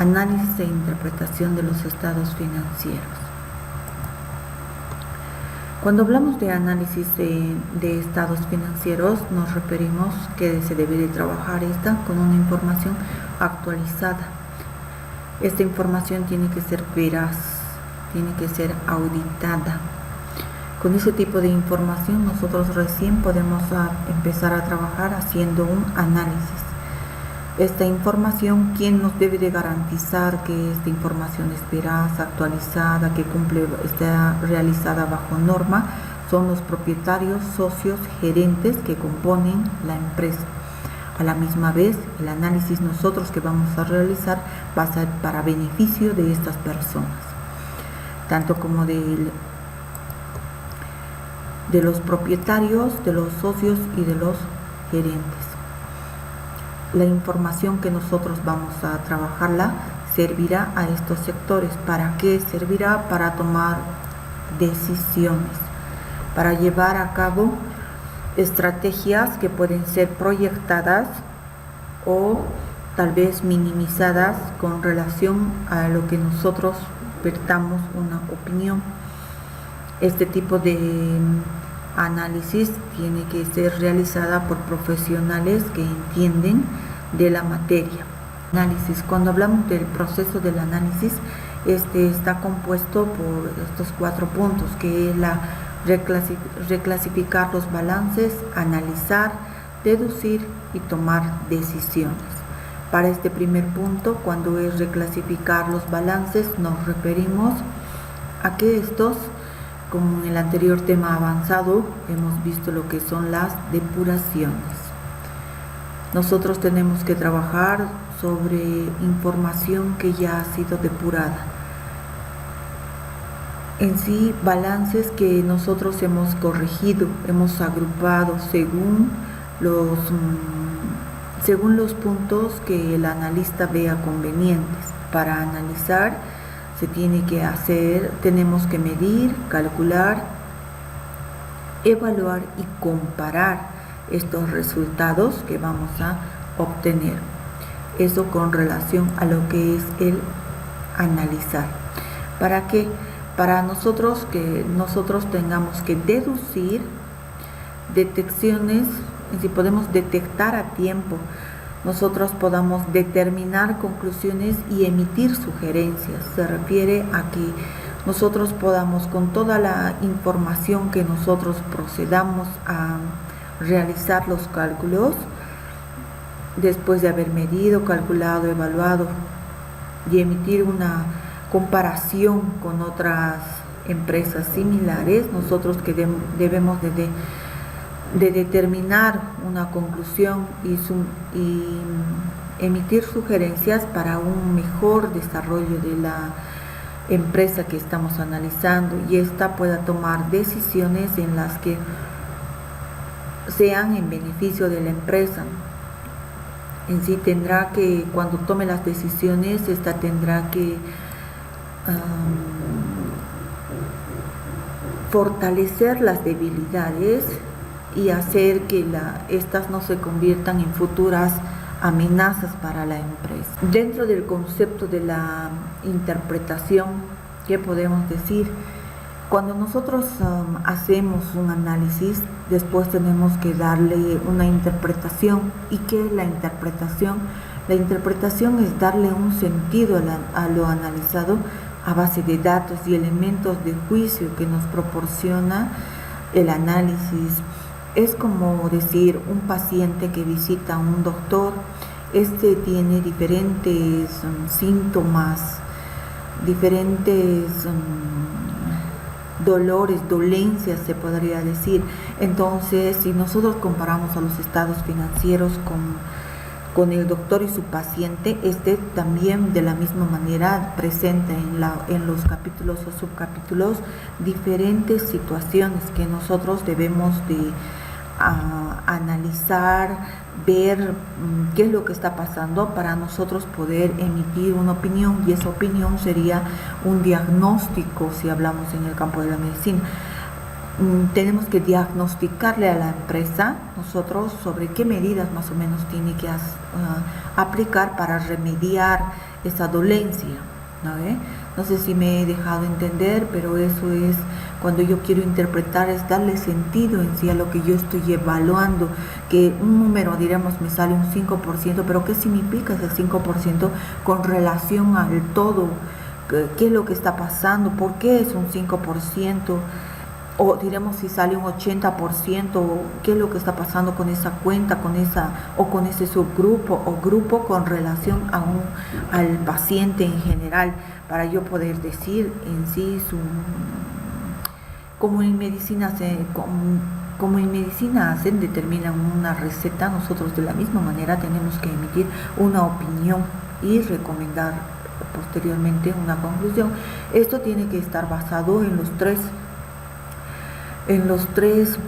Análisis e interpretación de los estados financieros. Cuando hablamos de análisis de estados financieros, nos referimos que se debe de trabajar con una información actualizada. Esta información tiene que ser veraz, tiene que ser auditada. Con ese tipo de información nosotros recién podemos empezar a trabajar haciendo un análisis. Esta información, ¿quién nos debe de garantizar que esta información es veraz, actualizada, que está realizada bajo norma? Son los propietarios, socios, gerentes que componen la empresa. A la misma vez, el análisis nosotros que vamos a realizar va a ser para beneficio de estas personas, tanto como de los propietarios, de los socios y de los gerentes. La información que nosotros vamos a trabajarla servirá a estos sectores. ¿Para qué servirá? Para tomar decisiones, para llevar a cabo estrategias que pueden ser proyectadas o tal vez minimizadas con relación a lo que nosotros vertamos una opinión. Este tipo de análisis tiene que ser realizada por profesionales que entienden de la materia. Análisis. Cuando hablamos del proceso del análisis, está compuesto por estos 4 puntos, que es la reclasificar los balances, analizar, deducir y tomar decisiones. Para este primer punto, cuando es reclasificar los balances, nos referimos a que estos, como en el anterior tema avanzado, hemos visto lo que son las depuraciones. Nosotros tenemos que trabajar sobre información que ya ha sido depurada. En sí, balances que nosotros hemos corregido, hemos agrupado según los puntos que el analista vea convenientes. Para analizar, tenemos que medir, calcular, evaluar y comparar estos resultados que vamos a obtener. Eso con relación a lo que es el analizar. ¿Para qué? Para que nosotros tengamos que deducir detecciones, si podemos detectar a tiempo, nosotros podamos determinar conclusiones y emitir sugerencias. Se refiere a que nosotros podamos, con toda la información que nosotros procedamos a realizar los cálculos, después de haber medido, calculado, evaluado y emitir una comparación con otras empresas similares, nosotros que debemos de determinar una conclusión y emitir sugerencias para un mejor desarrollo de la empresa que estamos analizando, y ésta pueda tomar decisiones en las que sean en beneficio de la empresa. En sí tendrá que, cuando tome las decisiones, esta tendrá que fortalecer las debilidades y hacer que estas no se conviertan en futuras amenazas para la empresa. Dentro del concepto de la interpretación, ¿qué podemos decir? Cuando nosotros hacemos un análisis, después tenemos que darle una interpretación. ¿Y qué es la interpretación? La interpretación es darle un sentido a lo analizado a base de datos y elementos de juicio que nos proporciona el análisis. Es como decir, un paciente que visita a un doctor, tiene diferentes síntomas, diferentes dolores, dolencias se podría decir. Entonces, si nosotros comparamos a los estados financieros con el doctor y su paciente, también de la misma manera presenta en los capítulos o subcapítulos diferentes situaciones que nosotros debemos de analizar, ver qué es lo que está pasando para nosotros poder emitir una opinión, y esa opinión sería un diagnóstico si hablamos en el campo de la medicina. Tenemos que diagnosticarle a la empresa nosotros sobre qué medidas más o menos tiene que aplicar para remediar esa dolencia, ¿no ve? No sé si me he dejado entender, pero eso es cuando yo quiero interpretar, es darle sentido en sí a lo que yo estoy evaluando, que un número, diremos, me sale un 5%, pero ¿qué significa ese 5% con relación al todo? ¿Qué es lo que está pasando? ¿Por qué es un 5%? O diremos si sale un 80%, qué es lo que está pasando con esa cuenta, con ese subgrupo o grupo con relación al paciente en general, para yo poder decir en sí como en medicina se determinan una receta, nosotros de la misma manera tenemos que emitir una opinión y recomendar posteriormente una conclusión. Esto tiene que estar basado en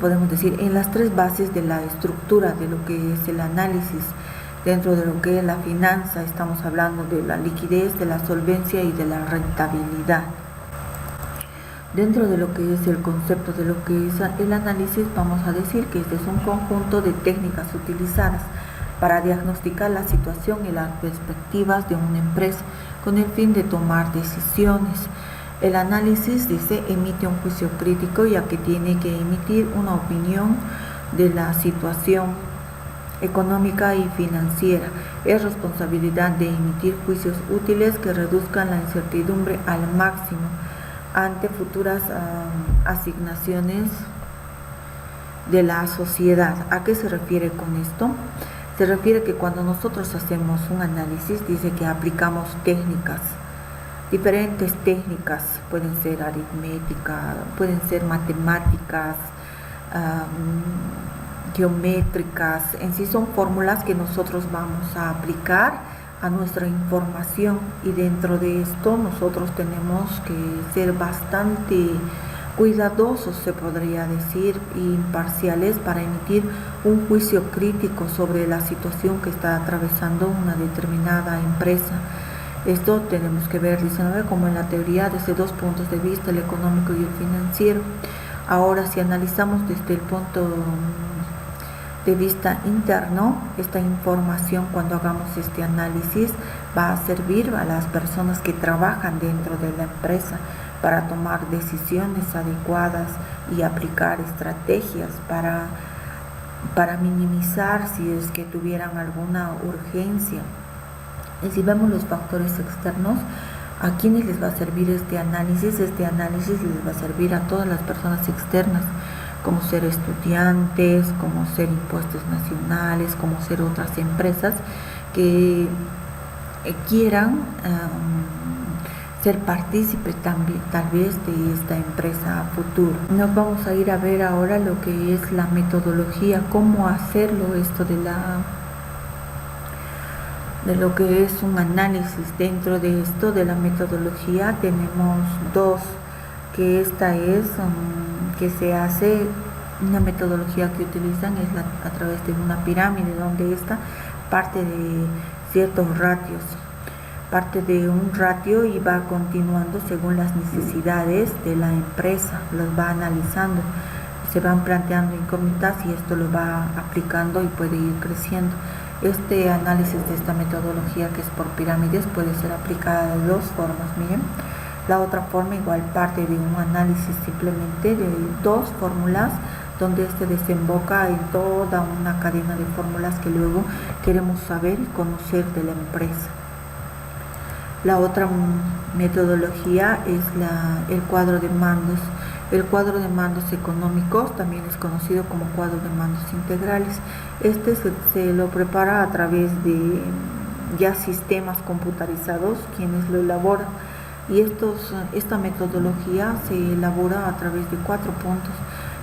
podemos decir, en las tres bases de la estructura de lo que es el análisis. Dentro de lo que es la finanza, estamos hablando de la liquidez, de la solvencia y de la rentabilidad. Dentro de lo que es el concepto de lo que es el análisis, vamos a decir que este es un conjunto de técnicas utilizadas para diagnosticar la situación y las perspectivas de una empresa con el fin de tomar decisiones. El análisis, dice, emite un juicio crítico, ya que tiene que emitir una opinión de la situación económica y financiera. Es responsabilidad de emitir juicios útiles que reduzcan la incertidumbre al máximo ante futuras asignaciones de la sociedad. ¿A qué se refiere con esto? Se refiere que cuando nosotros hacemos un análisis, dice que aplicamos técnicas. Diferentes técnicas, pueden ser aritmética, pueden ser matemáticas, geométricas, en sí son fórmulas que nosotros vamos a aplicar a nuestra información, y dentro de esto nosotros tenemos que ser bastante cuidadosos, se podría decir, imparciales, para emitir un juicio crítico sobre la situación que está atravesando una determinada empresa. Esto tenemos que ver, dice, como en la teoría, desde dos puntos de vista, el económico y el financiero. Ahora, si analizamos desde el punto de vista interno, esta información, cuando hagamos este análisis, va a servir a las personas que trabajan dentro de la empresa para tomar decisiones adecuadas y aplicar estrategias para minimizar si es que tuvieran alguna urgencia. Y si vemos los factores externos, ¿a quiénes les va a servir este análisis? Este análisis les va a servir a todas las personas externas, como ser estudiantes, como ser impuestos nacionales, como ser otras empresas que quieran ser partícipes también, tal vez, de esta empresa a futuro. Nos vamos a ir a ver ahora lo que es la metodología, cómo hacerlo, esto de lo que es un análisis. Dentro de esto de la metodología tenemos dos, que esta es que se hace, una metodología que utilizan es a través de una pirámide, donde esta parte de ciertos ratios, parte de un ratio y va continuando según las necesidades de la empresa, los va analizando, se van planteando incógnitas y esto lo va aplicando y puede ir creciendo. Este análisis de esta metodología, que es por pirámides, puede ser aplicada de dos formas. Miren, la otra forma igual parte de un análisis simplemente de dos fórmulas, donde este desemboca en toda una cadena de fórmulas que luego queremos saber y conocer de la empresa. La otra metodología es el cuadro de mandos. El cuadro de mandos económicos también es conocido como cuadro de mandos integrales. Este se lo prepara a través de ya sistemas computarizados quienes lo elaboran, y esta metodología se elabora a través de 4 puntos,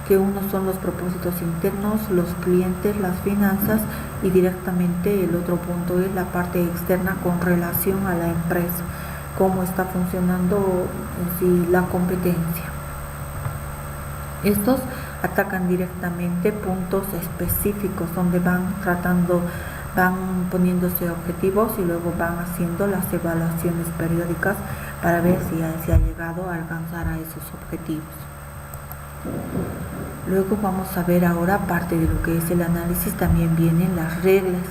que uno son los propósitos internos, los clientes, las finanzas, y directamente el otro punto es la parte externa con relación a la empresa, cómo está funcionando en sí la competencia. Estos atacan directamente puntos específicos donde van poniéndose objetivos y luego van haciendo las evaluaciones periódicas para ver si se ha llegado a alcanzar a esos objetivos. Luego vamos a ver ahora parte de lo que es el análisis. También vienen las reglas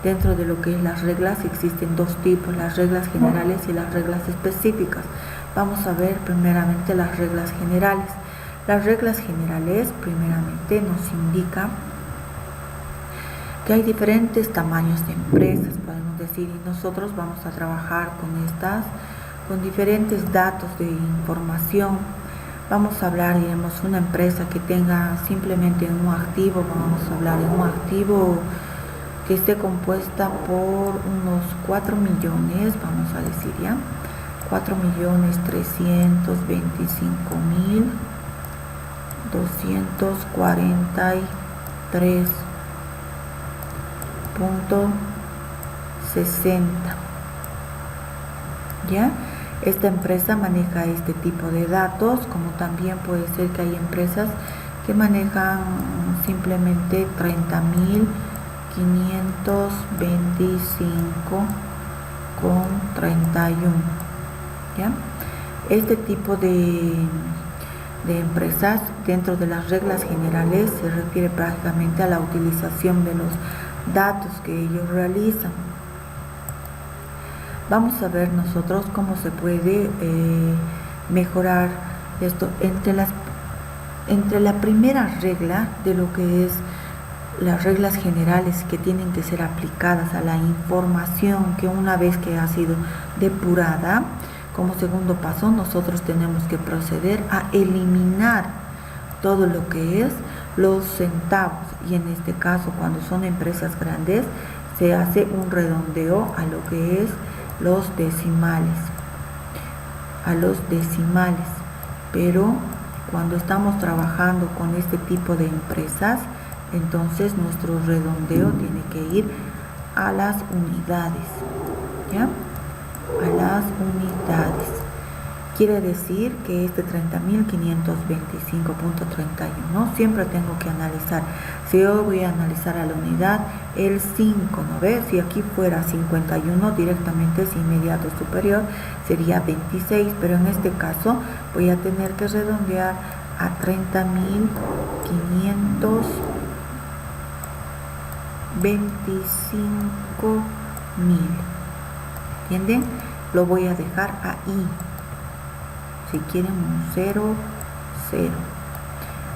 Dentro de lo que es las reglas existen dos tipos, las reglas generales y las reglas específicas. Vamos a ver primeramente las reglas generales. Las reglas generales primeramente nos indican que hay diferentes tamaños de empresas, podemos decir, y nosotros vamos a trabajar con diferentes datos de información. Vamos a hablar, digamos, una empresa que tenga simplemente un activo, vamos a hablar de un activo que esté compuesta por unos 4 millones, vamos a decir ya, 4.225.243.60. ¿Ya? Esta empresa maneja este tipo de datos, como también puede ser que hay empresas que manejan simplemente 30.525.31. ¿Ya? Este tipo de empresas, dentro de las reglas generales, se refiere prácticamente a la utilización de los datos que ellos realizan. Vamos a ver nosotros cómo se puede mejorar esto. Entre la primera regla de lo que es las reglas generales que tienen que ser aplicadas a la información que una vez que ha sido depurada, como segundo paso nosotros tenemos que proceder a eliminar todo lo que es los centavos, y en este caso cuando son empresas grandes se hace un redondeo a lo que es los decimales, pero cuando estamos trabajando con este tipo de empresas, entonces nuestro redondeo tiene que ir a las unidades, ¿ya? A las unidades. Quiere decir que este 30.525.31 siempre tengo que analizar. Si yo voy a analizar a la unidad, el 5, ¿no ves? Si aquí fuera 51, directamente es inmediato superior, sería 26, pero en este caso voy a tener que redondear a 30.525.000. ¿Entienden? Lo voy a dejar ahí. Si quieren un 0, 0.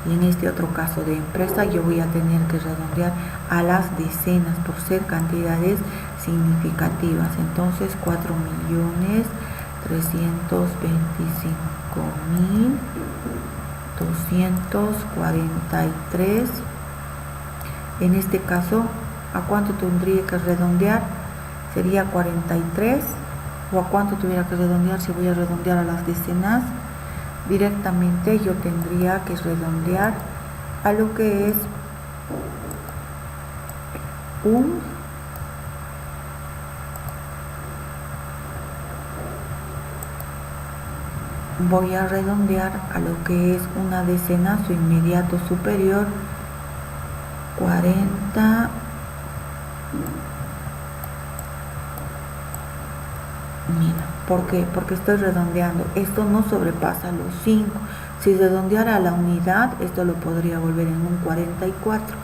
Y en este otro caso de empresa yo voy a tener que redondear a las decenas por ser cantidades significativas. Entonces 4.325.243. En este caso, ¿a cuánto tendría que redondear? Sería 43. ¿O a cuánto tuviera que redondear? Si voy a redondear a las decenas, directamente yo tendría que redondear a lo que es voy a redondear a lo que es una decena, su inmediato superior, 40. Mira, ¿por qué? Porque estoy redondeando. Esto no sobrepasa los 5. Si redondeara a la unidad, esto lo podría volver en un 44.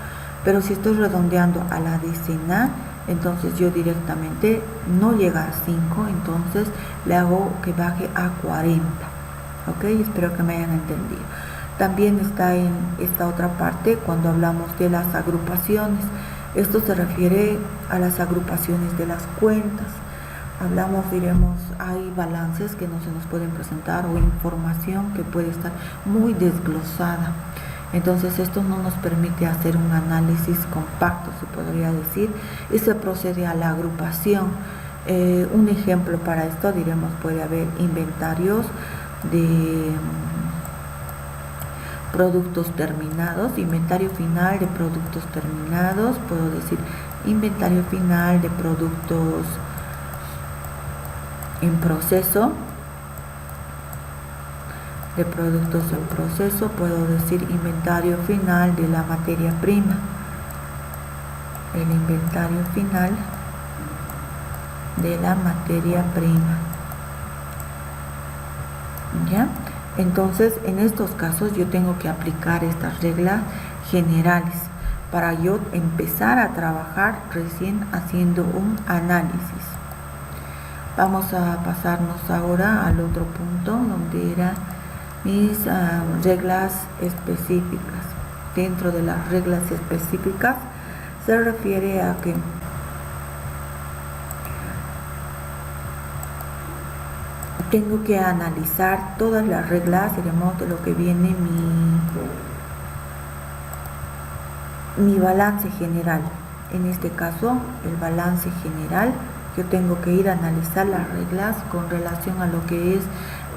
Pero si estoy redondeando a la decena, entonces yo directamente no llega a 5, entonces le hago que baje a 40. ¿Ok? Espero que me hayan entendido. También está en esta otra parte cuando hablamos de las agrupaciones. Esto se refiere a las agrupaciones de las cuentas. Hablamos, diremos, hay balances que no se nos pueden presentar o información que puede estar muy desglosada. Entonces esto no nos permite hacer un análisis compacto, se podría decir, y se procede a la agrupación. Un ejemplo para esto, diremos, puede haber inventarios de productos terminados, inventario final de productos terminados, puedo decir inventario final de productos en proceso, puedo decir inventario final de la materia prima, el inventario final de la materia prima, ¿ya? Entonces, en estos casos yo tengo que aplicar estas reglas generales para yo empezar a trabajar recién haciendo un análisis. Vamos a pasarnos ahora al otro punto donde eran mis reglas específicas. Dentro de las reglas específicas se refiere a que tengo que analizar todas las reglas, digamos, de lo que viene mi balance general. En este caso, el balance general, yo tengo que ir a analizar las reglas con relación a lo que es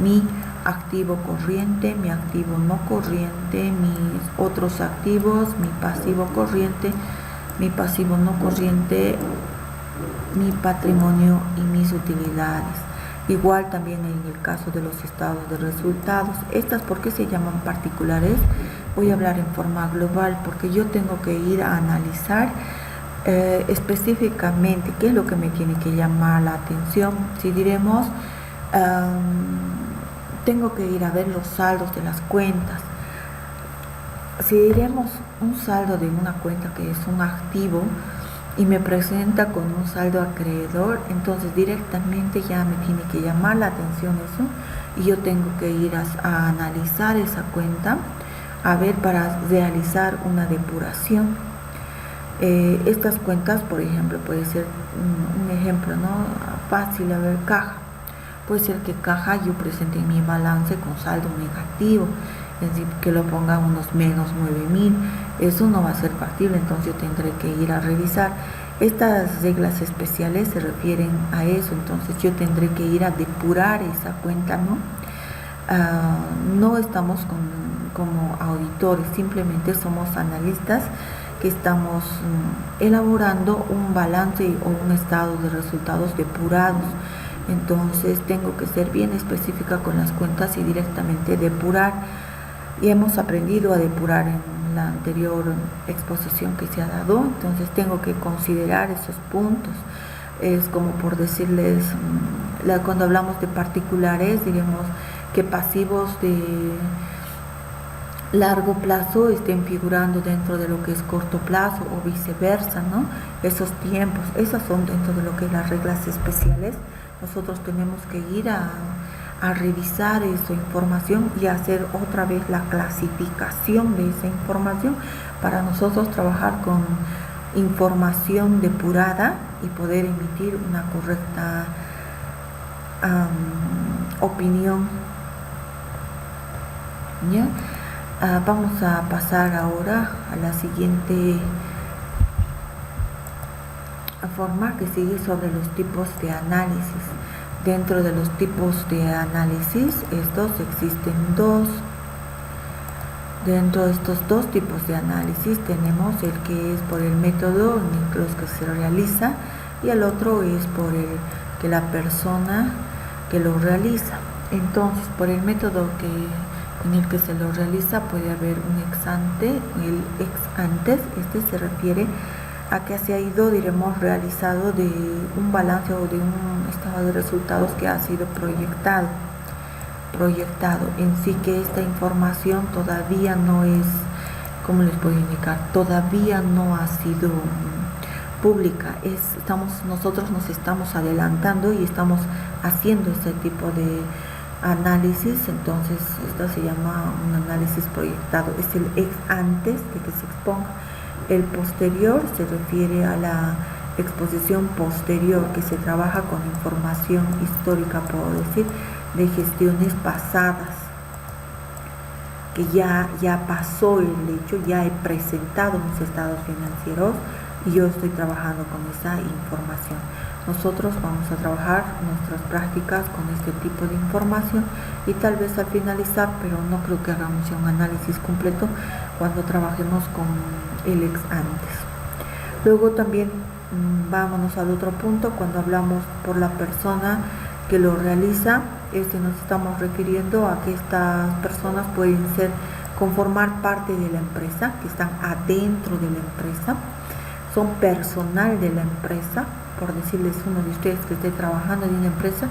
mi activo corriente, mi activo no corriente, mis otros activos, mi pasivo corriente, mi pasivo no corriente, mi patrimonio y mis utilidades. Igual también en el caso de los estados de resultados. Estas, ¿por qué se llaman particulares? Voy a hablar en forma global porque yo tengo que ir a analizar específicamente qué es lo que me tiene que llamar la atención. Si diremos, tengo que ir a ver los saldos de las cuentas. Si diremos un saldo de una cuenta que es un activo y me presenta con un saldo acreedor, entonces directamente ya me tiene que llamar la atención eso y yo tengo que ir a analizar esa cuenta, a ver, para realizar una depuración. Estas cuentas, por ejemplo, puede ser un ejemplo, ¿no? Fácil, a ver, caja. Puede ser que caja yo presente mi balance con saldo negativo, es decir, que lo ponga unos menos 9.000, eso no va a ser factible, entonces yo tendré que ir a revisar. Estas reglas especiales se refieren a eso, entonces yo tendré que ir a depurar esa cuenta, ¿no? No estamos como auditores, simplemente somos analistas que estamos elaborando un balance o un estado de resultados depurados. Entonces tengo que ser bien específica con las cuentas y directamente depurar. Y hemos aprendido a depurar en la anterior exposición que se ha dado, entonces tengo que considerar esos puntos. Es como por decirles, cuando hablamos de particulares, diremos que pasivos de largo plazo estén figurando dentro de lo que es corto plazo o viceversa, ¿no? Esos tiempos, esas son dentro de lo que es las reglas especiales. Nosotros tenemos que ir a revisar esa información y hacer otra vez la clasificación de esa información para nosotros trabajar con información depurada y poder emitir una correcta opinión. ¿Ya? Vamos a pasar ahora a la siguiente forma que sigue sobre los tipos de análisis. Dentro de los tipos de análisis, estos existen dos. Dentro de estos dos tipos de análisis tenemos el que es por el método en los que se realiza y el otro es por el que la persona que lo realiza. Entonces, por el método en el que se lo realiza puede haber un ex ante. El ex antes, este se refiere a que se ha ido, diremos, realizado de un balance o de un estado de resultados que ha sido proyectado en sí, que esta información todavía no es, ¿cómo les puedo indicar? Todavía no ha sido pública. Nosotros nos estamos adelantando y estamos haciendo este tipo de análisis, entonces esto se llama un análisis proyectado, es el ex antes de que se exponga. El posterior se refiere a la exposición posterior, que se trabaja con información histórica, puedo decir, de gestiones pasadas, que ya pasó el hecho, ya he presentado mis estados financieros y yo estoy trabajando con esa información. Nosotros vamos a trabajar nuestras prácticas con este tipo de información y tal vez al finalizar, pero no creo que hagamos un análisis completo cuando trabajemos con el ex antes. Luego también vámonos al otro punto, cuando hablamos por la persona que lo realiza, nos estamos refiriendo a que estas personas pueden conformar parte de la empresa, que están adentro de la empresa, son personal de la empresa. Por decirles, uno de ustedes que esté trabajando en una empresa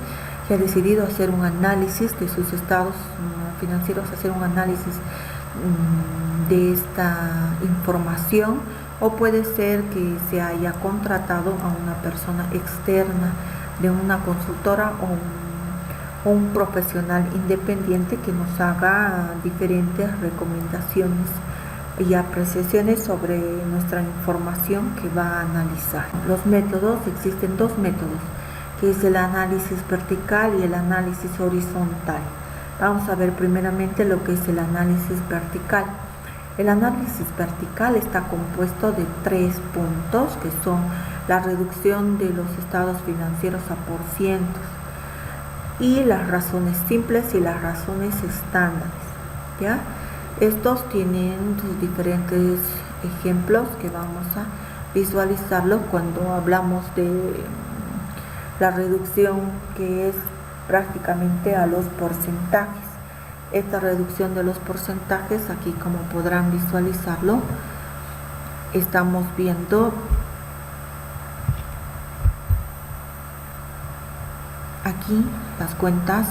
que ha decidido hacer un análisis de sus estados financieros, hacer un análisis de esta información, o puede ser que se haya contratado a una persona externa de una consultora o un profesional independiente que nos haga diferentes recomendaciones y apreciaciones sobre nuestra información que va a analizar. Los métodos, existen dos métodos, que es el análisis vertical y el análisis horizontal. Vamos a ver primeramente lo que es el análisis vertical. El análisis vertical está compuesto de 3 puntos, que son la reducción de los estados financieros a porcientos y las razones simples y las razones estándares, ¿ya? Estos tienen sus diferentes ejemplos que vamos a visualizarlo cuando hablamos de la reducción, que es prácticamente a los porcentajes. Esta reducción de los porcentajes, aquí como podrán visualizarlo, estamos viendo aquí las cuentas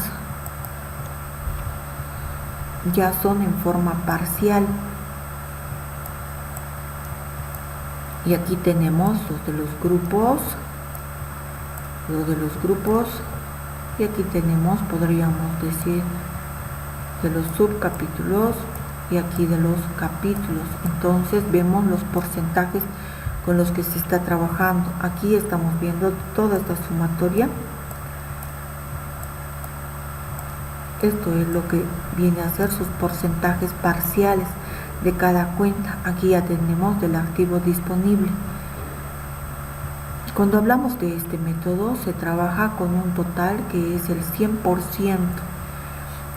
ya son en forma parcial, y aquí tenemos los de los grupos, y aquí tenemos, podríamos decir, de los subcapítulos, y aquí de los capítulos. Entonces vemos los porcentajes con los que se está trabajando. Aquí estamos viendo toda esta sumatoria. Esto es lo que viene a ser sus porcentajes parciales de cada cuenta. Aquí ya tenemos del activo disponible. Cuando hablamos de este método, se trabaja con un total que es el 100%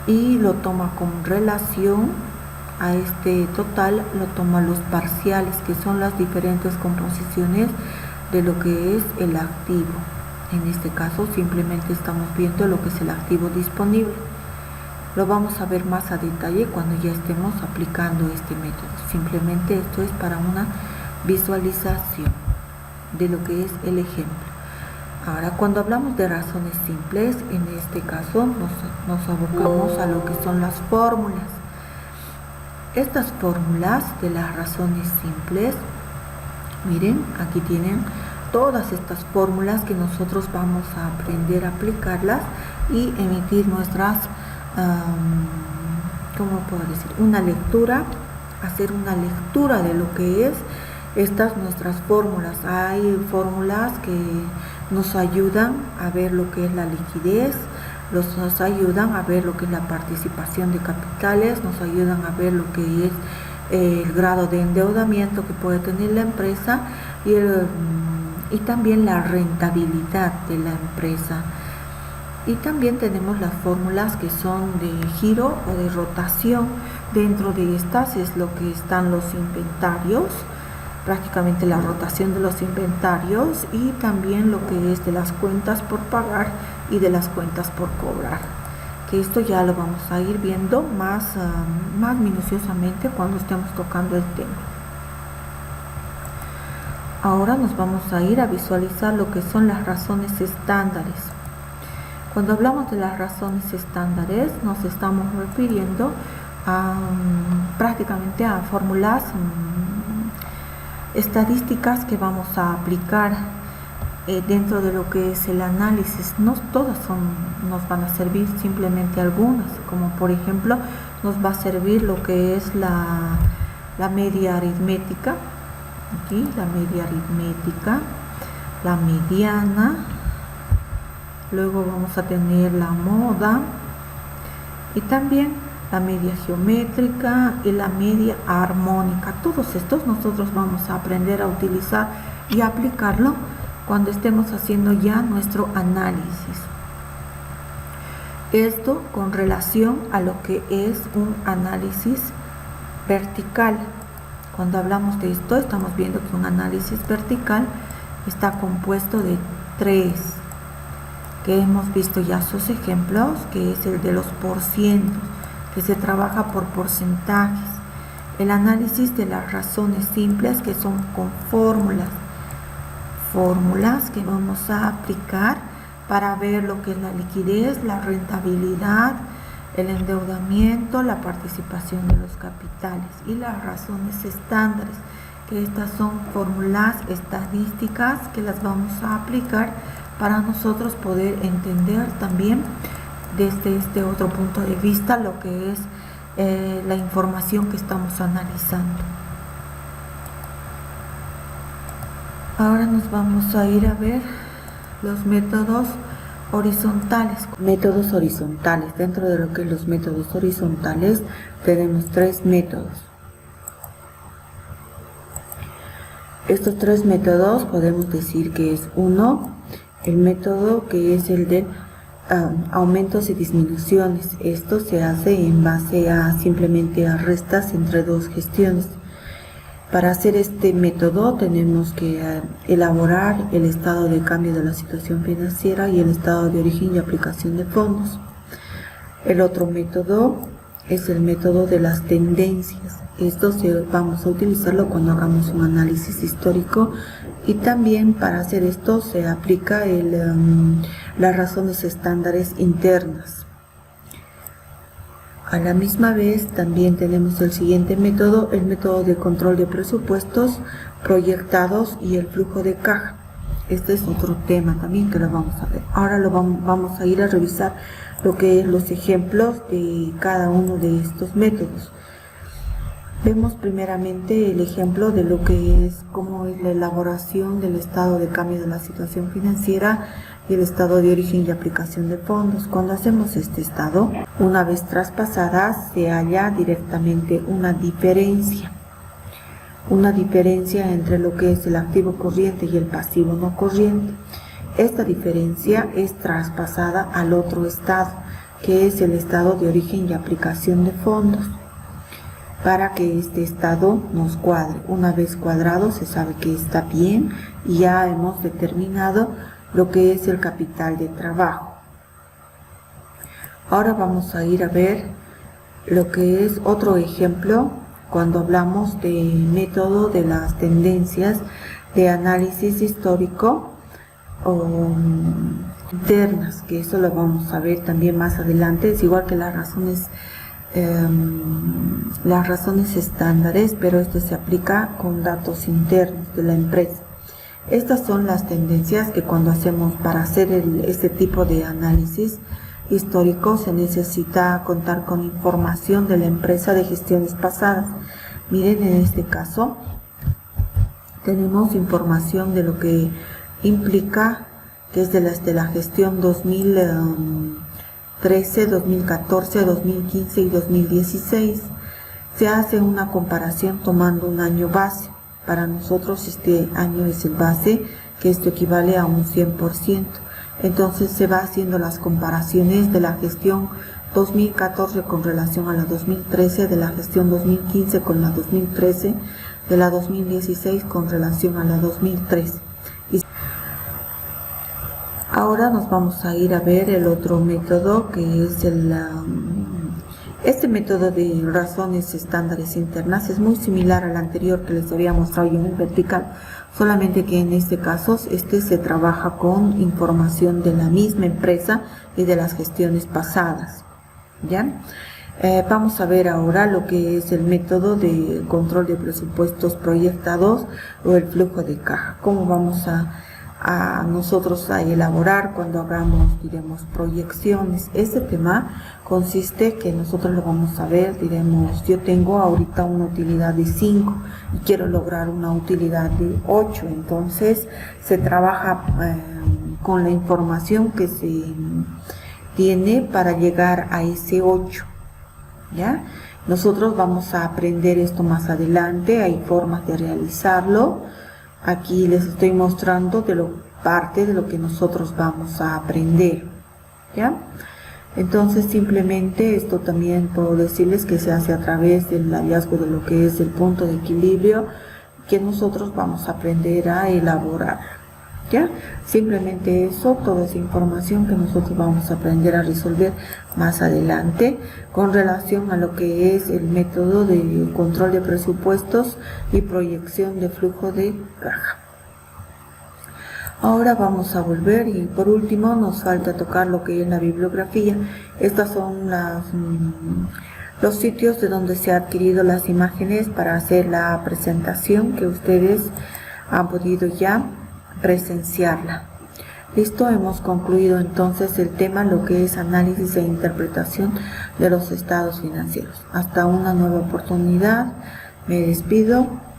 y lo toma con relación a este total, lo toma los parciales, que son las diferentes composiciones de lo que es el activo. En este caso simplemente estamos viendo lo que es el activo disponible. Lo vamos a ver más a detalle cuando ya estemos aplicando este método. Simplemente esto es para una visualización de lo que es el ejemplo. Ahora, cuando hablamos de razones simples, en este caso nos abocamos a lo que son las fórmulas. Estas fórmulas de las razones simples, miren, aquí tienen todas estas fórmulas que nosotros vamos a aprender a aplicarlas y emitir nuestras ¿cómo puedo decir? Una lectura, hacer una lectura de lo que es estas nuestras fórmulas. Hay fórmulas que nos ayudan a ver lo que es la liquidez, nos ayudan a ver lo que es la participación de capitales, nos ayudan a ver lo que es el grado de endeudamiento que puede tener la empresa y también la rentabilidad de la empresa. Y también tenemos las fórmulas que son de giro o de rotación. Dentro de estas es lo que están los inventarios, prácticamente la rotación de los inventarios, y también lo que es de las cuentas por pagar y de las cuentas por cobrar, que esto ya lo vamos a ir viendo más minuciosamente cuando estemos tocando el tema. Ahora nos vamos a ir a visualizar lo que son las razones estándares. Cuando hablamos de las razones estándares, nos estamos refiriendo a prácticamente a fórmulas estadísticas que vamos a aplicar dentro de lo que es el análisis. No todas nos van a servir, simplemente algunas, como por ejemplo nos va a servir lo que es la media aritmética, aquí la media aritmética, la mediana. Luego vamos a tener la moda y también la media geométrica y la media armónica. Todos estos nosotros vamos a aprender a utilizar y aplicarlo cuando estemos haciendo ya nuestro análisis. Esto con relación a lo que es un análisis vertical. Cuando hablamos de esto, estamos viendo que un análisis vertical está compuesto de 3, que hemos visto ya sus ejemplos, que es el de los porcientos, que se trabaja por porcentajes. El análisis de las razones simples, que son con fórmulas que vamos a aplicar para ver lo que es la liquidez, la rentabilidad, el endeudamiento, la participación de los capitales. Y las razones estándares, que estas son fórmulas estadísticas que las vamos a aplicar para nosotros poder entender también desde este otro punto de vista lo que es la información que estamos analizando. Ahora nos vamos a ir a ver los métodos horizontales. Métodos horizontales. Dentro de lo que es los métodos horizontales tenemos 3 métodos. Estos 3 métodos podemos decir que es uno, el método que es el de aumentos y disminuciones. Esto se hace en base a simplemente a restas entre 2 gestiones. Para hacer este método tenemos que elaborar el estado de cambio de la situación financiera y el estado de origen y aplicación de fondos. El otro método es el método de las tendencias. Esto vamos a utilizarlo cuando hagamos un análisis histórico, y también para hacer esto se aplica las razones estándares internas. A la misma vez también tenemos el siguiente método, el método de control de presupuestos proyectados y el flujo de caja. Este es otro tema también que lo vamos a ver. Ahora vamos a ir a revisar lo que es los ejemplos de cada uno de estos métodos. Vemos primeramente el ejemplo de lo que es cómo es la elaboración del estado de cambio de la situación financiera y el estado de origen y aplicación de fondos. Cuando hacemos este estado, una vez traspasada, se halla directamente una diferencia entre lo que es el activo corriente y el pasivo no corriente. Esta diferencia es traspasada al otro estado, que es el estado de origen y aplicación de fondos, para que este estado nos cuadre. Una vez cuadrado se sabe que está bien y ya hemos determinado lo que es el capital de trabajo. Ahora vamos a ir a ver lo que es otro ejemplo cuando hablamos de método de las tendencias de análisis histórico o internas, que eso lo vamos a ver también más adelante. Es igual que las razones estándares, pero esto se aplica con datos internos de la empresa. Estas son las tendencias que cuando hacemos para hacer este tipo de análisis histórico se necesita contar con información de la empresa de gestiones pasadas. Miren, en este caso tenemos información de lo que implica, que es de la gestión 2013, 2014, 2015 y 2016. Se hace una comparación tomando un año base. Para nosotros este año es el base, que esto equivale a un 100%. Entonces se va haciendo las comparaciones de la gestión 2014 con relación a la 2013, de la gestión 2015 con la 2013, de la 2016 con relación a la 2013. Ahora nos vamos a ir a ver el otro método, que es este método de razones estándares internas. Es muy similar al anterior que les había mostrado yo en el vertical, solamente que en este caso se trabaja con información de la misma empresa y de las gestiones pasadas. ¿Ya? Vamos a ver ahora lo que es el método de control de presupuestos proyectados o el flujo de caja. Cómo vamos a nosotros a elaborar cuando hagamos, diremos, proyecciones. Este tema consiste que nosotros lo vamos a ver, diremos, yo tengo ahorita una utilidad de 5 y quiero lograr una utilidad de 8, entonces se trabaja con la información que se tiene para llegar a ese 8, ¿ya? Nosotros vamos a aprender esto más adelante, hay formas de realizarlo. Aquí les estoy mostrando parte de lo que nosotros vamos a aprender, ¿ya? Entonces simplemente esto también puedo decirles que se hace a través del hallazgo de lo que es el punto de equilibrio que nosotros vamos a aprender a elaborar, ¿ya? Simplemente eso, toda esa información que nosotros vamos a aprender a resolver más adelante con relación a lo que es el método de control de presupuestos y proyección de flujo de caja. Ahora vamos a volver y por último nos falta tocar lo que es la bibliografía. Estas son los sitios de donde se han adquirido las imágenes para hacer la presentación que ustedes han podido ya presenciarla. Listo, hemos concluido entonces el tema, lo que es análisis e interpretación de los estados financieros. Hasta una nueva oportunidad, me despido.